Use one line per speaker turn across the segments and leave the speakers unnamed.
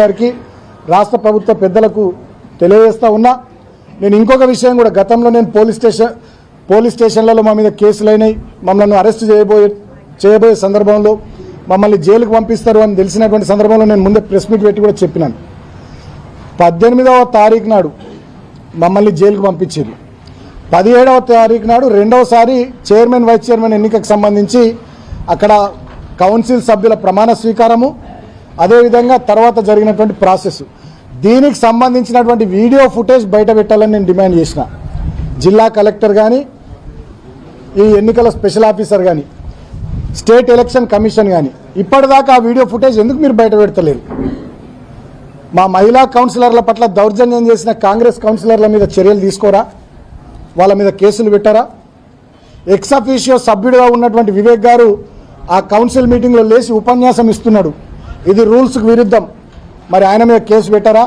గారికి రాష్ట్ర ప్రభుత్వ పెద్దలకు తెలియజేస్తా ఉన్నా. నేను ఇంకొక విషయం కూడా, గతంలో నేను పోలీస్ స్టేషన్లలో మా మీద కేసులైనాయి, మమ్మల్ని అరెస్ట్ చేయబోయే సందర్భంలో మమ్మల్ని జైలుకు పంపిస్తారు అని తెలిసినటువంటి సందర్భంలో నేను ముందే ప్రెస్ మీట్ పెట్టి కూడా చెప్పినాను. 18వ తారీఖు నాడు మమ్మల్ని జైలుకు పంపించారు. 17వ తారీఖు నాడు రెండవసారి చైర్మన్ వైస్ చైర్మన్ ఎన్నికకు సంబంధించి అక్కడ కౌన్సిల్ సభ్యుల ప్రమాణ స్వీకారము, అదేవిధంగా తర్వాత జరిగినటువంటి ప్రాసెస్, దీనికి సంబంధించినటువంటి వీడియో ఫుటేజ్ బయట పెట్టాలని నేను డిమాండ్ చేసిన. జిల్లా కలెక్టర్ కానీ, ఈ ఎన్నికల స్పెషల్ ఆఫీసర్ కానీ, స్టేట్ ఎలక్షన్ కమిషన్ కానీ ఇప్పటిదాకా ఆ వీడియో ఫుటేజ్ ఎందుకు మీరు బయట పెడతలేరు? మా మహిళా కౌన్సిలర్ల పట్ల దౌర్జన్యం చేసిన కాంగ్రెస్ కౌన్సిలర్ల మీద చర్యలు తీసుకోరా? వాళ్ళ మీద కేసులు పెట్టారా? ఎక్స్ అఫీషియో సభ్యుడిగా ఉన్నటువంటి వివేక్ గారు ఆ కౌన్సిల్ మీటింగ్లో లేచి ఉపన్యాసం ఇస్తున్నాడు, ఇది రూల్స్కు విరుద్ధం. మరి ఆయన మీద కేసు పెట్టారా?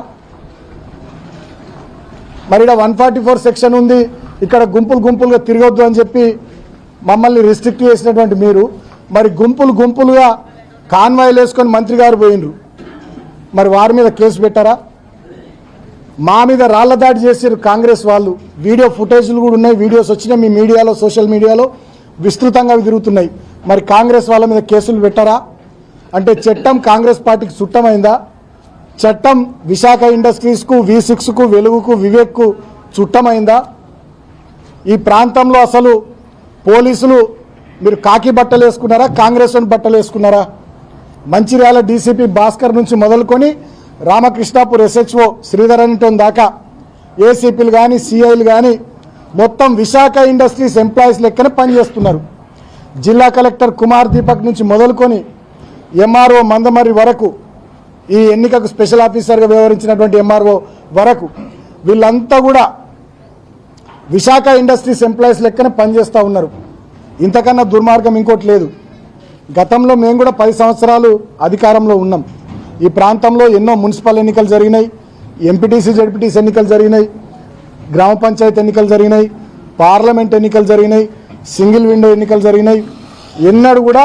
మరి ఇక్కడ 144 సెక్షన్ ఉంది, ఇక్కడ గుంపులుగా తిరగొద్దు అని చెప్పి మమ్మల్ని రిస్ట్రిక్ట్ చేసినటువంటి మీరు మరి గుంపులుగా కాన్వాయ్లు వేసుకొని మంత్రి గారు పోయినరు, మరి వారి మీద కేసు పెట్టారా? మా మీద రాళ్ల దాడి చేసారు కాంగ్రెస్ వాళ్ళు. వీడియో ఫుటేజ్లు కూడా ఉన్నాయి, వీడియోస్ వచ్చినాయి మీ మీడియాలో, సోషల్ మీడియాలో విస్తృతంగా తిరుగుతున్నాయి. మరి కాంగ్రెస్ వాళ్ళ మీద కేసులు పెట్టారా? అంటే చట్టం కాంగ్రెస్ పార్టీకి చుట్టమైందా? చట్టం విశాఖ ఇండస్ట్రీస్కు, V6కు, వెలుగుకు, వివేక్కు చుట్టమైందా? ఈ ప్రాంతంలో అసలు పోలీసులు మీరు కాకి బట్టలు వేసుకున్నారా, కాంగ్రెస్ బట్టలు వేసుకున్నారా? మంచిర్యాల డీసీపీ భాస్కర్ నుంచి మొదలుకొని రామకృష్ణాపూర్ SHO శ్రీధరన్టోన్ దాకా ఏసీపీలు కానీ, సిఐలు కానీ మొత్తం విశాఖ ఇండస్ట్రీస్ ఎంప్లాయీస్ లెక్కనే పనిచేస్తున్నారు. జిల్లా కలెక్టర్ కుమార్ దీపక్ నుంచి మొదలుకొని MRO మందమర్రి వరకు, ఈ ఎన్నికకు స్పెషల్ ఆఫీసర్గా వ్యవహరించినటువంటి MRO వరకు వీళ్ళంతా కూడా విశాఖ ఇండస్ట్రీస్ ఎంప్లాయీస్ లెక్కనే పనిచేస్తూ ఉన్నారు. ఇంతకన్నా దుర్మార్గం ఇంకోటి లేదు. గతంలో మేము కూడా 10 సంవత్సరాలు అధికారంలో ఉన్నాం. ఈ ప్రాంతంలో ఎన్నో మున్సిపల్ ఎన్నికలు జరిగినాయి, ఎంపీటీసీ జడ్పీటీసీ ఎన్నికలు జరిగినాయి, గ్రామ పంచాయతీ ఎన్నికలు జరిగినాయి, పార్లమెంట్ ఎన్నికలు జరిగినాయి, సింగిల్ విండో ఎన్నికలు జరిగినాయి. ఎన్నడూ కూడా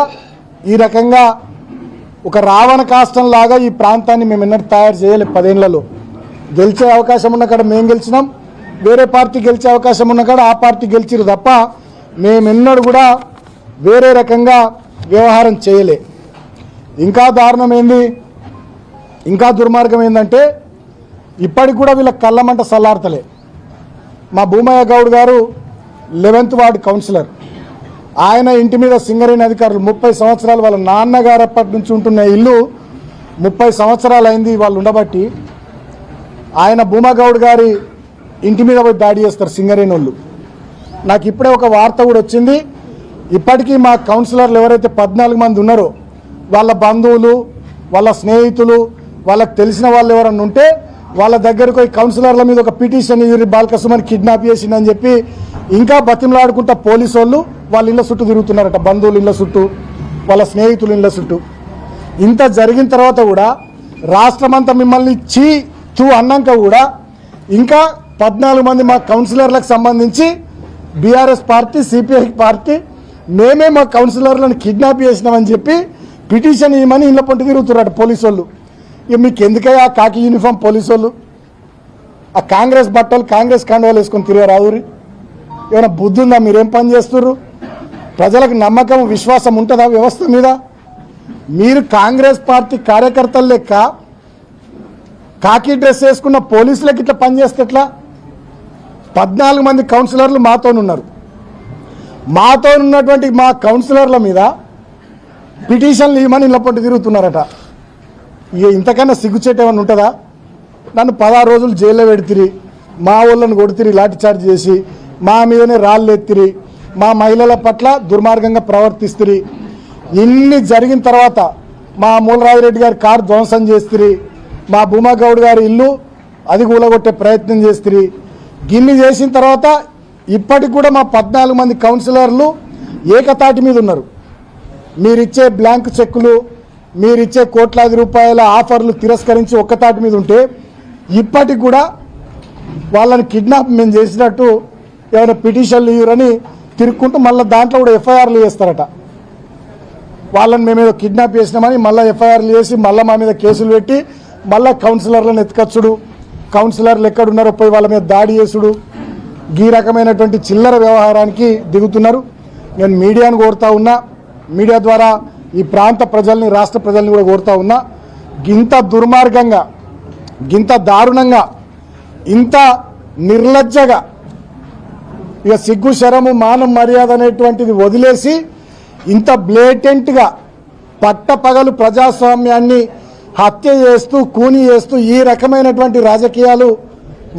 ఈ రకంగా ఒక రావణ కాష్టం లాగా ఈ ప్రాంతాన్ని మేము ఎన్నడూ తయారు చేయలేదు. 10 ఏళ్లలో గెలిచే అవకాశం ఉన్న కాడ మేము గెలిచినాం, వేరే పార్టీ గెలిచే అవకాశం ఉన్న కాడ ఆ పార్టీ గెలిచిరు తప్ప మేమెన్నడూ కూడా వేరే రకంగా వ్యవహారం చేయలే. ఇంకా దారుణం ఏంది, ఇంకా దుర్మార్గం ఏంటంటే ఇప్పటికి కూడా వీళ్ళ కళ్ళమంట సల్లార్తలే. మా భూమయ్య గౌడ్ గారు 11th వార్డు కౌన్సిలర్, ఆయన ఇంటి మీద సింగరేణి అధికారులు 30 సంవత్సరాలు, వాళ్ళ నాన్నగారు అప్పటి నుంచి ఉంటున్న ఇల్లు 30 సంవత్సరాలు అయింది వాళ్ళు ఉండబట్టి, ఆయన భూమగౌడ్ గారి ఇంటి మీద పోయి దాడి చేస్తారు సింగరేణి వాళ్ళు. నాకు ఇప్పుడే ఒక వార్త కూడా వచ్చింది, ఇప్పటికీ మా కౌన్సిలర్లు ఎవరైతే 14 మంది ఉన్నారో వాళ్ళ బంధువులు, వాళ్ళ స్నేహితులు, వాళ్ళకి తెలిసిన వాళ్ళు ఎవరన్నా ఉంటే వాళ్ళ దగ్గరకు పోయి కౌన్సిలర్ల మీద ఒక పిటిషన్ బాలకసుమని కిడ్నాప్ చేసిందని చెప్పి ఇంకా బతిమలాడుకుంటా పోలీసు వాళ్ళు వాళ్ళ ఇళ్ళ చుట్టూ తిరుగుతున్నారట, బంధువుల ఇళ్ళ చుట్టూ, వాళ్ళ స్నేహితుల ఇళ్ళ చుట్టూ. ఇంత జరిగిన తర్వాత కూడా రాష్ట్రమంతా మిమ్మల్ని చూ అన్నాక కూడా ఇంకా 14 మంది మా కౌన్సిలర్లకు సంబంధించి బీఆర్ఎస్ పార్టీ, సిపిఐ పార్టీ మేమే మా కౌన్సిలర్లను కిడ్నాప్ చేసినామని చెప్పి పిటిషన్ ఇవ్వమని ఇళ్ళ పొంటి తిరుగుతున్నారట పోలీసు వాళ్ళు. ఇక మీకు ఎందుకయ్యా ఆ కాకి యూనిఫామ్ పోలీసు వాళ్ళు? ఆ కాంగ్రెస్ బట్టలు, కాంగ్రెస్ కండువాలు వేసుకొని తిరగరాదురి. ఏమైనా బుద్ధి ఉందా? మీరేం పని చేస్తుర్రు? ప్రజలకు నమ్మకం, విశ్వాసం ఉంటుందా వ్యవస్థ మీద? మీరు కాంగ్రెస్ పార్టీ కార్యకర్తలు లెక్క కాకి డ్రెస్ వేసుకున్న పోలీసులకు ఇట్లా పనిచేస్తే ఎట్లా? 14 మంది కౌన్సిలర్లు మాతోనున్నారు. మాతో ఉన్నటువంటి మా కౌన్సిలర్ల మీద పిటిషన్లు ఇవ్వమని ఇళ్ళ పొంటి తిరుగుతున్నారట. ఇక ఇంతకన్నా సిగ్గుచేట ఏమైనా ఉంటుందా? నన్ను 16 రోజులు జైల్లో పెడితిరి, మా వాళ్ళని కొడుతిరి, లాఠీ చార్జ్ చేసి మా మీదనే రాళ్ళు ఎత్తిరి, మా మహిళల పట్ల దుర్మార్గంగా ప్రవర్తిస్తురి. ఇన్ని జరిగిన తర్వాత మా మూలరాజిరెడ్డి గారి కారు ధ్వంసం చేస్తురి, మా భూమగౌడ్ గారి ఇల్లు అది కూలగొట్టే ప్రయత్నం చేస్తురి. గిన్ని చేసిన తర్వాత ఇప్పటికి కూడా మా 14 మంది కౌన్సిలర్లు ఏకతాటి మీద ఉన్నారు. మీరిచ్చే బ్లాంక్ చెక్కులు, మీరిచ్చే కోట్లాది రూపాయల ఆఫర్లు తిరస్కరించి ఒక్కతాటి మీద ఉంటే ఇప్పటికి కూడా వాళ్ళని కిడ్నాప్ మేము చేసినట్టు ఏమైనా పిటిషన్లు ఇవ్వరని తిరుక్కుంటూ మళ్ళీ దాంట్లో కూడా FIRలు చేస్తారట. వాళ్ళని మేమేదో కిడ్నాప్ చేసినామని మళ్ళీ FIRలు చేసి మళ్ళీ మా మీద కేసులు పెట్టి మళ్ళా కౌన్సిలర్లను ఎత్తుకచ్చుడు, కౌన్సిలర్లు ఎక్కడున్నారో పోయి వాళ్ళ మీద దాడి చేసుడు, ఈ రకమైనటువంటి చిల్లర వ్యవహారానికి దిగుతున్నారు. నేను మీడియాను కోరుతా ఉన్నా, మీడియా ద్వారా ఈ ప్రాంత ప్రజల్ని, రాష్ట్ర ప్రజల్ని కూడా కోరుతా ఉన్నా, గింత దుర్మార్గంగా, గింత దారుణంగా, ఇంత నిర్లజ్జగా, ఇక సిగ్గు శరము మానం మర్యాద అనేటువంటిది వదిలేసి ఇంత బ్లేటెంట్గా పట్టపగలు ప్రజాస్వామ్యాన్ని హత్య చేస్తూ, కూని చేస్తూ ఈ రకమైనటువంటి రాజకీయాలు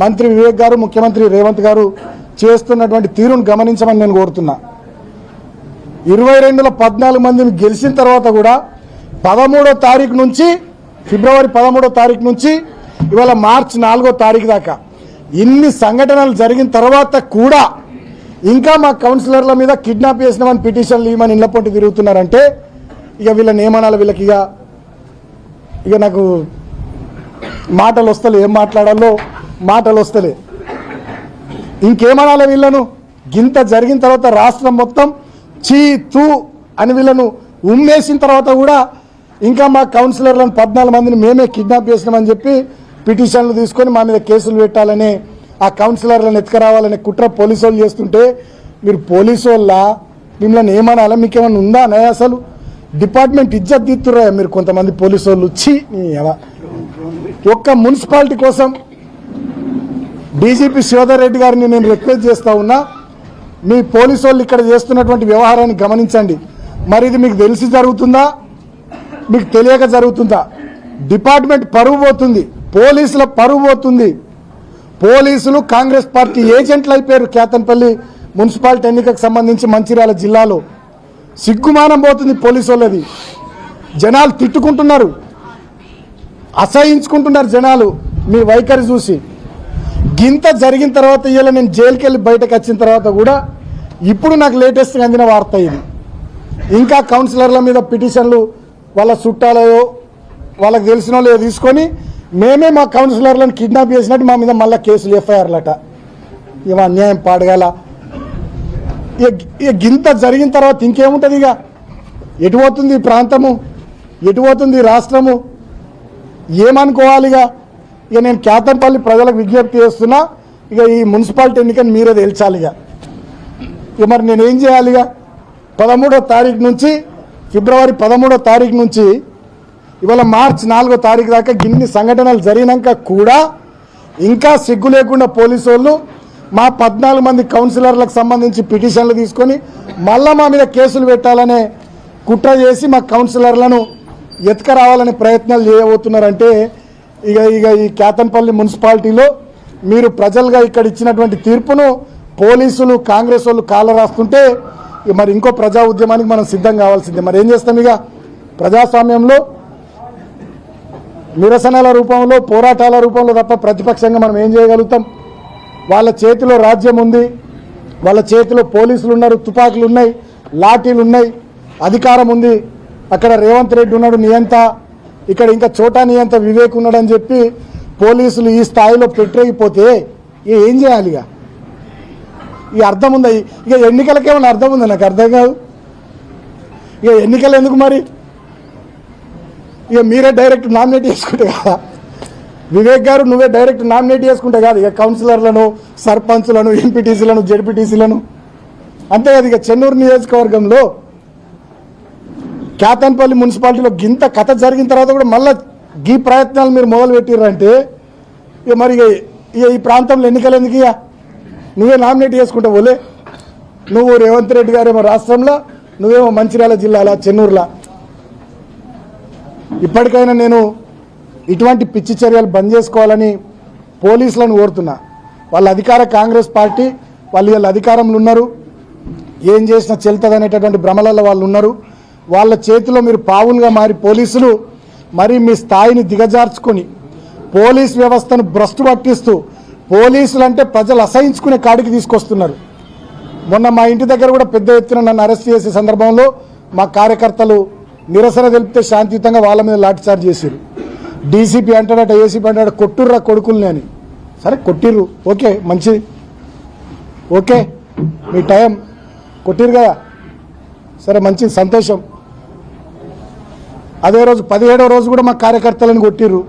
మంత్రి వివేక్ గారు, ముఖ్యమంత్రి రేవంత్ గారు చేస్తున్నటువంటి తీరును గమనించమని నేను కోరుతున్నా. 22లో 14 మందిని గెలిచిన తర్వాత కూడా 13వ తారీఖు నుంచి, ఫిబ్రవరి 13వ తారీఖు నుంచి ఇవాళ మార్చి 4వ తారీఖు దాకా ఇన్ని సంఘటనలు జరిగిన తర్వాత కూడా ఇంకా మా కౌన్సిలర్ల మీద కిడ్నాప్ చేసినామని పిటిషన్లు ఇవ్వమని ఇళ్ల పొంటి తిరుగుతున్నారంటే ఇక వీళ్ళని ఏమనాలి? వీళ్ళకి ఇక నాకు మాటలు వస్తలే, ఏం మాట్లాడాలో మాటలు వస్తలే. ఇంకేమనాలి వీళ్ళను? గింత జరిగిన తర్వాత రాష్ట్రం మొత్తం చీ తూ అని వీళ్ళను ఉమ్మేసిన తర్వాత కూడా ఇంకా మా కౌన్సిలర్లను 14 మందిని మేమే కిడ్నాప్ చేసినామని చెప్పి పిటిషన్లు తీసుకొని మా మీద కేసులు పెట్టాలని, ఆ కౌన్సిలర్లను ఎత్తుకురావాలనే కుట్ర పోలీసు వాళ్ళు చేస్తుంటే మీరు పోలీసు వాళ్ళ మిమ్మల్ని ఏమనాలా? మీకేమన్నా ఉందా అనే? అసలు డిపార్ట్మెంట్ ఇజ్జత్ తీస్తుర్రా మీరు కొంతమంది పోలీసు వాళ్ళు. వచ్చి ఒక్క మున్సిపాలిటీ కోసం డీజీపీ శివధర్ రెడ్డి గారిని నేను రిక్వెస్ట్ చేస్తా ఉన్నా, మీ పోలీసు వాళ్ళు ఇక్కడ చేస్తున్నటువంటి వ్యవహారాన్ని గమనించండి. మరి ఇది మీకు తెలిసి జరుగుతుందా, మీకు తెలియక జరుగుతుందా? డిపార్ట్మెంట్ పరువు పోతుంది, పోలీసుల పరువు పోతుంది. పోలీసులు కాంగ్రెస్ పార్టీ ఏజెంట్లు అయిపోయారు. కేతన్పల్లి మున్సిపాలిటీ ఎన్నికకు సంబంధించి మంచిర్యాల జిల్లాలో సిగ్గుమానం పోతుంది పోలీసు వాళ్ళది. జనాలు తిట్టుకుంటున్నారు, అసహించుకుంటున్నారు జనాలు మీ వైఖరి చూసి. గింత జరిగిన తర్వాత ఇలా నేను జైలుకి వెళ్ళి బయటకు వచ్చిన తర్వాత కూడా ఇప్పుడు నాకు లేటెస్ట్గా అందిన వార్త ఇది. ఇంకా కౌన్సిలర్ల మీద పిటిషన్లు వాళ్ళ చుట్టాలయో వాళ్ళకి తెలిసిన వాళ్ళో తీసుకొని మేమే మా కౌన్సిలర్లను కిడ్నాప్ చేసినట్టు మా మీద మళ్ళీ కేసులు, ఎఫ్ఐఆర్లట. ఇవ అన్యాయం పాడగాల. ఇక గింత జరిగిన తర్వాత ఇంకేముంటుంది? ఇక ఎటు పోతుంది ఈ ప్రాంతము, ఎటు పోతుంది ఈ రాష్ట్రము? ఏమనుకోవాలి? ఇక నేను కేతన్పల్లి ప్రజలకు విజ్ఞప్తి చేస్తున్నా, ఇక ఈ మున్సిపాలిటీ ఎన్నికని మీరే తేల్చాలి. ఇక మరి నేనేం చేయాలి? 13వ తారీఖు నుంచి, ఫిబ్రవరి 13వ తారీఖు నుంచి ఇవాళ మార్చి 4వ తారీఖు దాకా గిన్ని సంఘటనలు జరిగినాక కూడా ఇంకా సిగ్గు లేకుండా పోలీసు వాళ్ళు మా 14 మంది కౌన్సిలర్లకు సంబంధించి పిటిషన్లు తీసుకొని మళ్ళా మా మీద కేసులు పెట్టాలనే కుట్ర చేసి మా కౌన్సిలర్లను ఎత్తుకరావాలనే ప్రయత్నాలు చేయబోతున్నారంటే ఇక ఈ కేతన్పల్లి మున్సిపాలిటీలో మీరు ప్రజలుగా ఇక్కడ ఇచ్చినటువంటి తీర్పును పోలీసులు, కాంగ్రెస్ వాళ్ళు కాళ్ళ రాస్తుంటే మరి ఇంకో ప్రజా ఉద్యమానికి మనం సిద్ధం కావాల్సిందే. మరి ఏం చేస్తాం? ఇక ప్రజాస్వామ్యంలో నిరసనల రూపంలో, పోరాటాల రూపంలో తప్ప ప్రతిపక్షంగా మనం ఏం చేయగలుగుతాం? వాళ్ళ చేతిలో రాజ్యం ఉంది, వాళ్ళ చేతిలో పోలీసులు ఉన్నారు, తుపాకులు ఉన్నాయి, లాఠీలు ఉన్నాయి, అధికారం ఉంది. అక్కడ రేవంత్ రెడ్డి ఉన్నాడు నియంత, ఇక్కడ ఇంకా చోటా నియంత వివేక్ ఉన్నాడని చెప్పి పోలీసులు ఈ స్థాయిలో పెట్టేగిపోతే ఏం చేయాలి? ఇక అర్థం ఉందా? ఇక ఎన్నికలకేమన్నా అర్థం ఉందా? నాకు అర్థం కాదు. ఇక ఎన్నికలు ఎందుకు మరి? ఇక మీరే డైరెక్ట్ నామినేట్ చేసుకుంటే కదా, వివేక్ గారు నువ్వే డైరెక్ట్ నామినేట్ చేసుకుంటే కాదు ఇక కౌన్సిలర్లను, సర్పంచ్లను, ఎంపీటీసీలను, జెడ్పీటీసీలను, అంతే కదా. ఇక చెన్నూరు నియోజకవర్గంలో కేతన్పల్లి మున్సిపాలిటీలో గింత కథ జరిగిన తర్వాత కూడా మళ్ళీ ఈ ప్రయత్నాలు మీరు మొదలు పెట్టిర్రంటే ఇక మరి ఇక ఈ ప్రాంతంలో ఎన్నికలు ఎందుకు? ఇక నువ్వే నామినేట్ చేసుకుంటావు. ఓలే నువ్వు రేవంత్ రెడ్డి గారేమో రాష్ట్రంలో, నువ్వేమో మంచిర్యాల జిల్లాలో, చెన్నూరులో. ఇప్పటికైనా నేను ఇటువంటి పిచ్చి చర్యలు బంద్ చేసుకోవాలని పోలీసులను కోరుతున్నా. వాళ్ళ అధికార కాంగ్రెస్ పార్టీ, వాళ్ళు అధికారంలో ఉన్నారు, ఏం చేసినా చెల్లుతుందనేటటువంటి భ్రమలలో వాళ్ళు ఉన్నారు. వాళ్ళ చేతిలో మీరు పావులుగా మారి పోలీసులు మరి మీ స్థాయిని దిగజార్చుకొని పోలీస్ వ్యవస్థను భ్రష్టు పట్టిస్తూ పోలీసులు అంటే ప్రజలు అసహించుకునే కాడికి తీసుకొస్తున్నారు. మొన్న మా ఇంటి దగ్గర కూడా పెద్ద ఎత్తున నన్ను అరెస్ట్ చేసే సందర్భంలో మా కార్యకర్తలు నిరసన తెలిపితే శాంతియుతంగా వాళ్ళ మీద లాఠీచార్జ్ చేశారు. డీసీపీ అంటాడట, ఏసీపీ అంటాడట, కొట్టుర్రా కొడుకుల్ని అని. సరే కొట్టిర్రు, ఓకే, మంచిది, ఓకే, మీ టైం కొట్టిరు కదా, సరే మంచిది, సంతోషం. అదే రోజు 17వ రోజు కూడా మా కార్యకర్తలను కొట్టిర్రు.